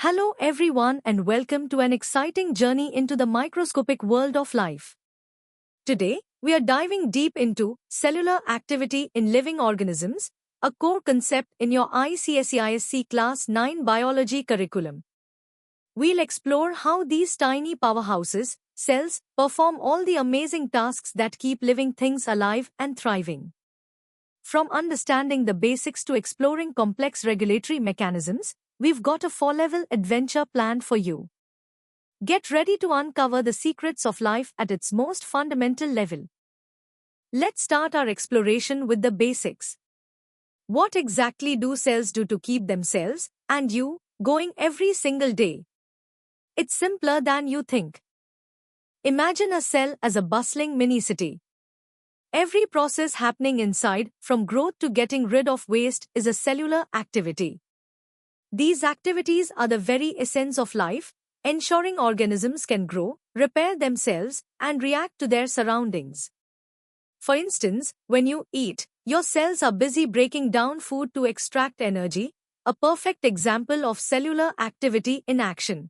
Hello everyone and welcome to an exciting journey into the microscopic world of life. Today, we are diving deep into cellular activity in living organisms, a core concept in your ICSE Class 9 biology curriculum. We'll explore how these tiny powerhouses, cells, perform all the amazing tasks that keep living things alive and thriving. From understanding the basics to exploring complex regulatory mechanisms, we've got a 4-level adventure planned for you. Get ready to uncover the secrets of life at its most fundamental level. Let's start our exploration with the basics. What exactly do cells do to keep themselves, and you, going every single day? It's simpler than you think. Imagine a cell as a bustling mini-city. Every process happening inside, from growth to getting rid of waste, is a cellular activity. These activities are the very essence of life, ensuring organisms can grow, repair themselves, and react to their surroundings. For instance, when you eat, your cells are busy breaking down food to extract energy, a perfect example of cellular activity in action.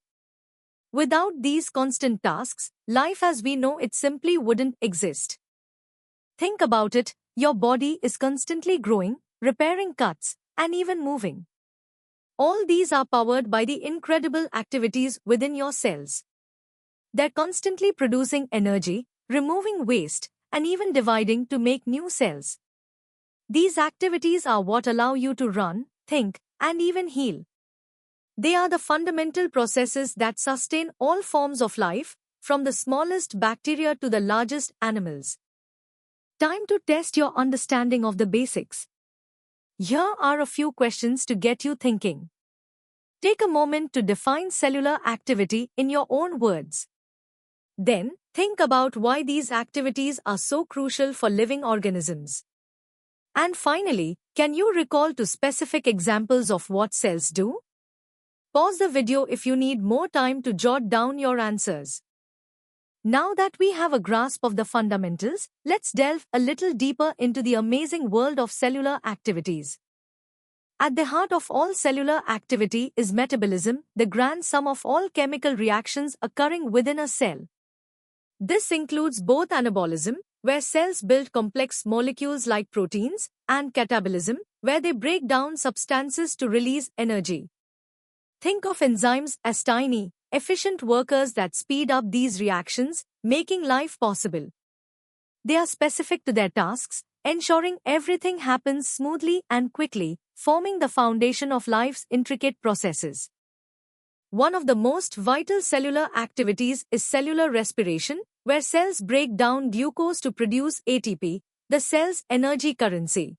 Without these constant tasks, life as we know it simply wouldn't exist. Think about it, your body is constantly growing, repairing cuts, and even moving. All these are powered by the incredible activities within your cells. They're constantly producing energy, removing waste, and even dividing to make new cells. These activities are what allow you to run, think, and even heal. They are the fundamental processes that sustain all forms of life, from the smallest bacteria to the largest animals. Time to test your understanding of the basics. Here are a few questions to get you thinking. Take a moment to define cellular activity in your own words. Then, think about why these activities are so crucial for living organisms. And finally, can you recall to specific examples of what cells do? Pause the video if you need more time to jot down your answers. Now that we have a grasp of the fundamentals, let's delve a little deeper into the amazing world of cellular activities. At the heart of all cellular activity is metabolism, the grand sum of all chemical reactions occurring within a cell. This includes both anabolism, where cells build complex molecules like proteins, and catabolism, where they break down substances to release energy. Think of enzymes as tiny, efficient workers that speed up these reactions, making life possible. They are specific to their tasks, ensuring everything happens smoothly and quickly, forming the foundation of life's intricate processes. One of the most vital cellular activities is cellular respiration, where cells break down glucose to produce ATP, the cell's energy currency.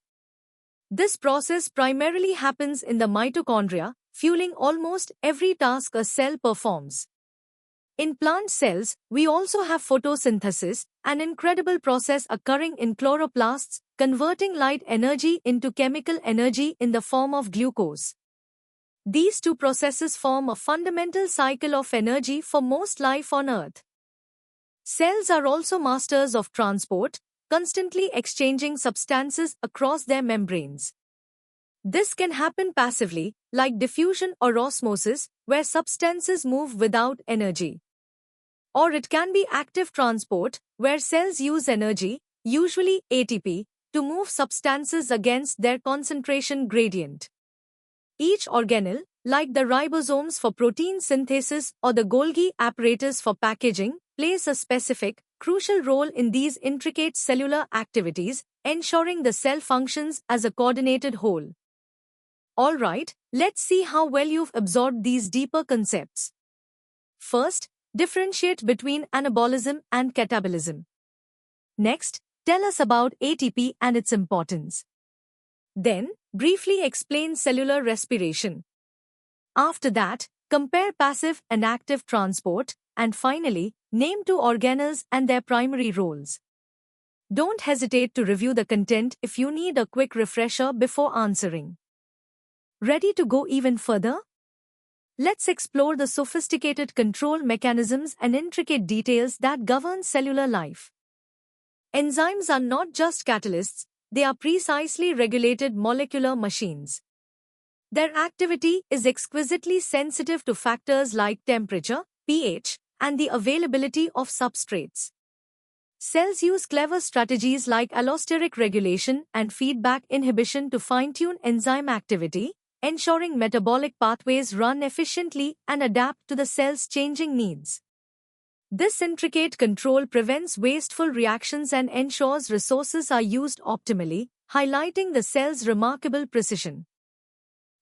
This process primarily happens in the mitochondria, fueling almost every task a cell performs. In plant cells, we also have photosynthesis, an incredible process occurring in chloroplasts, converting light energy into chemical energy in the form of glucose. These two processes form a fundamental cycle of energy for most life on Earth. Cells are also masters of transport, constantly exchanging substances across their membranes. This can happen passively, like diffusion or osmosis, where substances move without energy. Or it can be active transport, where cells use energy, usually ATP, to move substances against their concentration gradient. Each organelle, like the ribosomes for protein synthesis or the Golgi apparatus for packaging, plays a specific, crucial role in these intricate cellular activities, ensuring the cell functions as a coordinated whole. Alright, let's see how well you've absorbed these deeper concepts. First, differentiate between anabolism and catabolism. Next, tell us about ATP and its importance. Then, briefly explain cellular respiration. After that, compare passive and active transport, and finally, name two organelles and their primary roles. Don't hesitate to review the content if you need a quick refresher before answering. Ready to go even further? Let's explore the sophisticated control mechanisms and intricate details that govern cellular life. Enzymes are not just catalysts, they are precisely regulated molecular machines. Their activity is exquisitely sensitive to factors like temperature, pH, and the availability of substrates. Cells use clever strategies like allosteric regulation and feedback inhibition to fine-tune enzyme activity, ensuring metabolic pathways run efficiently and adapt to the cell's changing needs. This intricate control prevents wasteful reactions and ensures resources are used optimally, highlighting the cell's remarkable precision.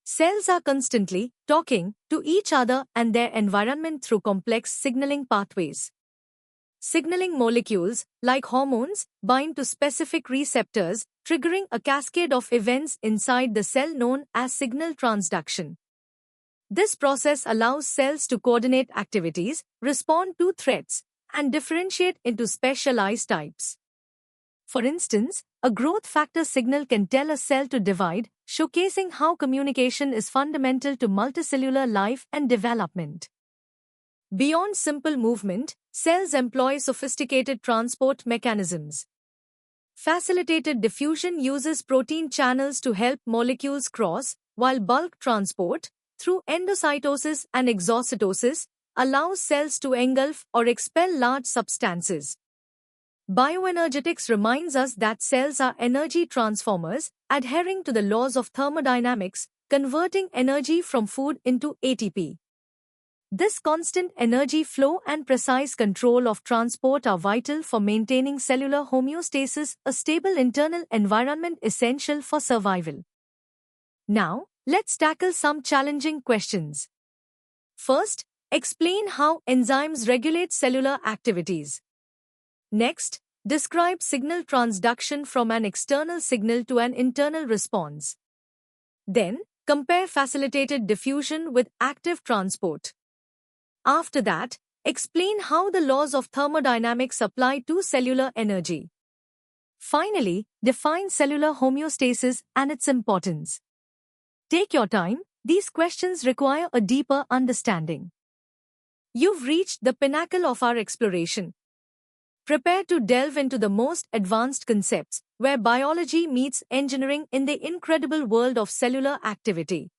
Cells are constantly talking to each other and their environment through complex signaling pathways. Signaling molecules, like hormones, bind to specific receptors, triggering a cascade of events inside the cell known as signal transduction. This process allows cells to coordinate activities, respond to threats, and differentiate into specialized types. For instance, a growth factor signal can tell a cell to divide, showcasing how communication is fundamental to multicellular life and development. Beyond simple movement, cells employ sophisticated transport mechanisms. Facilitated diffusion uses protein channels to help molecules cross, while bulk transport, through endocytosis and exocytosis, allows cells to engulf or expel large substances. Bioenergetics reminds us that cells are energy transformers, adhering to the laws of thermodynamics, converting energy from food into ATP. This constant energy flow and precise control of transport are vital for maintaining cellular homeostasis, a stable internal environment essential for survival. Now, let's tackle some challenging questions. First, explain how enzymes regulate cellular activities. Next, describe signal transduction from an external signal to an internal response. Then, compare facilitated diffusion with active transport. After that, explain how the laws of thermodynamics apply to cellular energy. Finally, define cellular homeostasis and its importance. Take your time, these questions require a deeper understanding. You've reached the pinnacle of our exploration. Prepare to delve into the most advanced concepts, where biology meets engineering in the incredible world of cellular activity.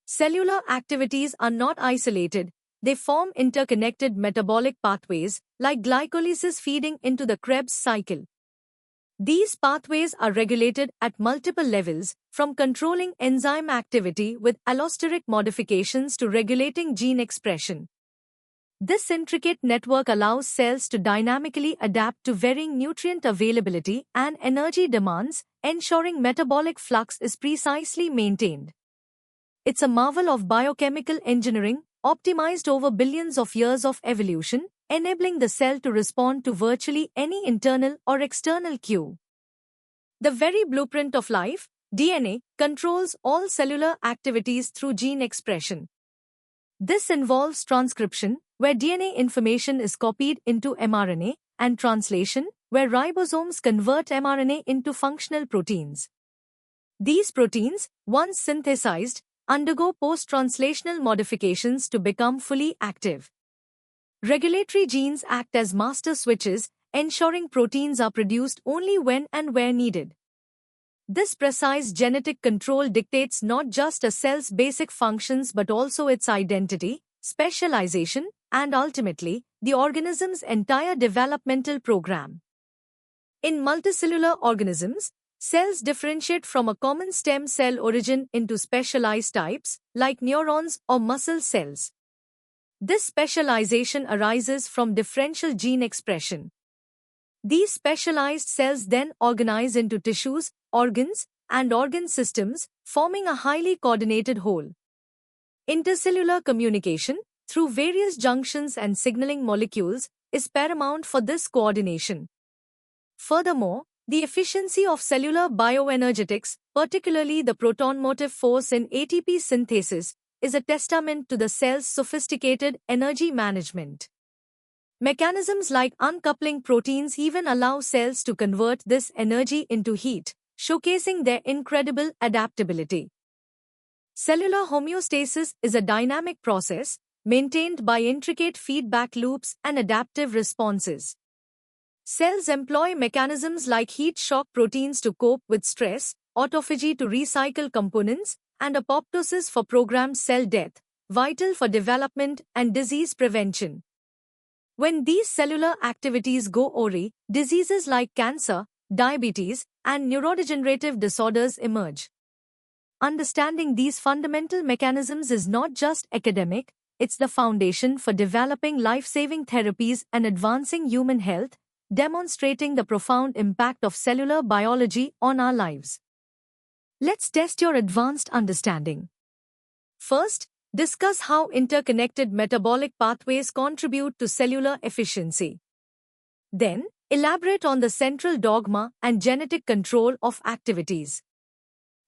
Cellular activities are not isolated. They form interconnected metabolic pathways, like glycolysis feeding into the Krebs cycle. These pathways are regulated at multiple levels, from controlling enzyme activity with allosteric modifications to regulating gene expression. This intricate network allows cells to dynamically adapt to varying nutrient availability and energy demands, ensuring metabolic flux is precisely maintained. It's a marvel of biochemical engineering, optimized over billions of years of evolution, enabling the cell to respond to virtually any internal or external cue. The very blueprint of life, DNA, controls all cellular activities through gene expression. This involves transcription, where DNA information is copied into mRNA, and translation, where ribosomes convert mRNA into functional proteins. These proteins, once synthesized, undergo post-translational modifications to become fully active. Regulatory genes act as master switches, ensuring proteins are produced only when and where needed. This precise genetic control dictates not just a cell's basic functions but also its identity, specialization, and ultimately, the organism's entire developmental program. In multicellular organisms, cells differentiate from a common stem cell origin into specialized types, like neurons or muscle cells. This specialization arises from differential gene expression. These specialized cells then organize into tissues, organs, and organ systems, forming a highly coordinated whole. Intercellular communication, through various junctions and signaling molecules, is paramount for this coordination. Furthermore, the efficiency of cellular bioenergetics, particularly the proton motive force in ATP synthesis, is a testament to the cell's sophisticated energy management. Mechanisms like uncoupling proteins even allow cells to convert this energy into heat, showcasing their incredible adaptability. Cellular homeostasis is a dynamic process, maintained by intricate feedback loops and adaptive responses. Cells employ mechanisms like heat shock proteins to cope with stress, autophagy to recycle components, and apoptosis for programmed cell death, vital for development and disease prevention. When these cellular activities go awry, diseases like cancer, diabetes, and neurodegenerative disorders emerge. Understanding these fundamental mechanisms is not just academic, it's the foundation for developing life-saving therapies and advancing human health, demonstrating the profound impact of cellular biology on our lives. Let's test your advanced understanding. First, discuss how interconnected metabolic pathways contribute to cellular efficiency. Then, elaborate on the central dogma and genetic control of activities.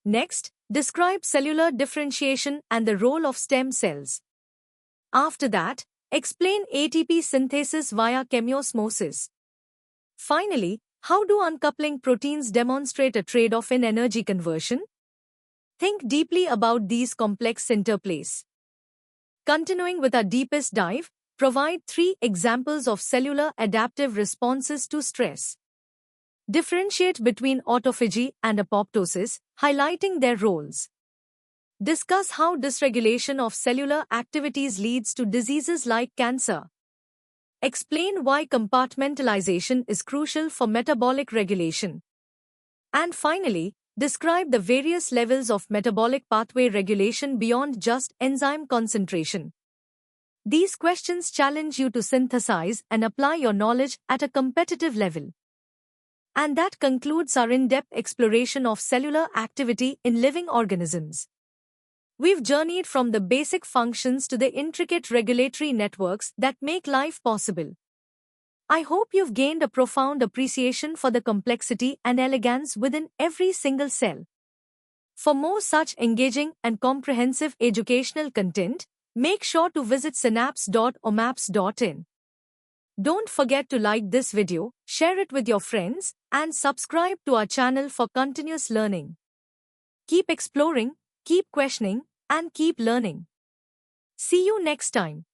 Next, describe cellular differentiation and the role of stem cells. After that, explain ATP synthesis via chemiosmosis. Finally, how do uncoupling proteins demonstrate a trade-off in energy conversion? Think deeply about these complex interplays. Continuing with our deepest dive, provide 3 examples of cellular adaptive responses to stress. Differentiate between autophagy and apoptosis, highlighting their roles. Discuss how dysregulation of cellular activities leads to diseases like cancer. Explain why compartmentalization is crucial for metabolic regulation. And finally, describe the various levels of metabolic pathway regulation beyond just enzyme concentration. These questions challenge you to synthesize and apply your knowledge at a competitive level. And that concludes our in-depth exploration of cellular activity in living organisms. We've journeyed from the basic functions to the intricate regulatory networks that make life possible. I hope you've gained a profound appreciation for the complexity and elegance within every single cell. For more such engaging and comprehensive educational content, make sure to visit synapse.omaps.in. Don't forget to like this video, share it with your friends, and subscribe to our channel for continuous learning. Keep exploring, keep questioning, and keep learning. See you next time.